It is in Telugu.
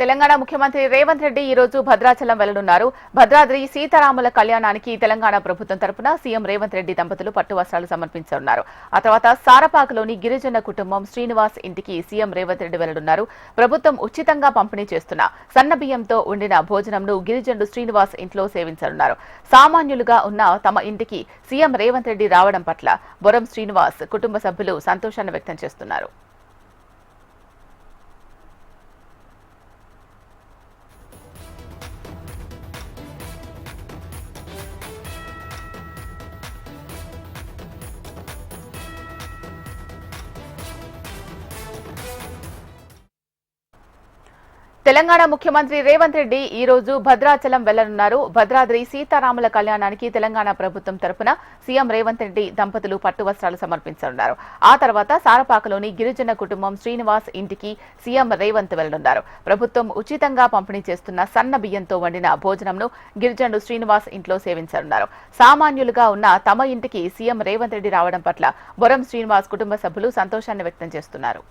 తెలంగాణ ముఖ్యమంత్రి రేవంత్ రెడ్డి ఈ రోజు భద్రాచలం వెళ్లనున్నారు. భద్రాద్రి సీతారాముల కళ్యాణానికి తెలంగాణ ప్రభుత్వం తరపున సీఎం రేవంత్ రెడ్డి దంపతులు పట్టు వస్త్రాలు సమర్పించనున్నారు. ఆ తర్వాత సారపాకలోని గిరిజన కుటుంబం శ్రీనివాస్ ఇంటికి సీఎం రేవంత్ రెడ్డి వెళ్లనున్నారు. ప్రభుత్వం ఉచితంగా పంపిణీ చేస్తున్న సన్న బియ్యంతో వండిన భోజనంను గిరిజనుడు శ్రీనివాస్ ఇంట్లో సేవించనున్నారు. సామాన్యులుగా ఉన్న తమ ఇంటికి సీఎం రేవంత్ రెడ్డి రావడం పట్ల బొరం శ్రీనివాస్ కుటుంబ సభ్యులు సంతోషాన్ని వ్యక్తం చేస్తున్నారు. తెలంగాణ ముఖ్యమంత్రి రేవంత్ రెడ్డి ఈ రోజు భద్రాచలం వెళ్లనున్నారు. భద్రాద్రి సీతారాముల కళ్యాణానికి తెలంగాణ ప్రభుత్వం తరపున సీఎం రేవంత్ రెడ్డి దంపతులు పట్టు వస్త్రాలు సమర్పించనున్నారు. ఆ తర్వాత సారపాకలోని గిరిజన కుటుంబం శ్రీనివాస్ ఇంటికి సీఎం రేవంత్ వెళ్లనున్నారు. ప్రభుత్వం ఉచితంగా పంపిణీ చేస్తున్న సన్న బియ్యంతో వండిన భోజనంను గిరిజనుడు శ్రీనివాస్ ఇంట్లో సేవించనున్నారు. సామాన్యులుగా ఉన్న తమ ఇంటికి సీఎం రేవంత్ రెడ్డి రావడం పట్ల బొరం శ్రీనివాస్ కుటుంబ సభ్యులు సంతోషాన్ని వ్యక్తం చేస్తున్నారు.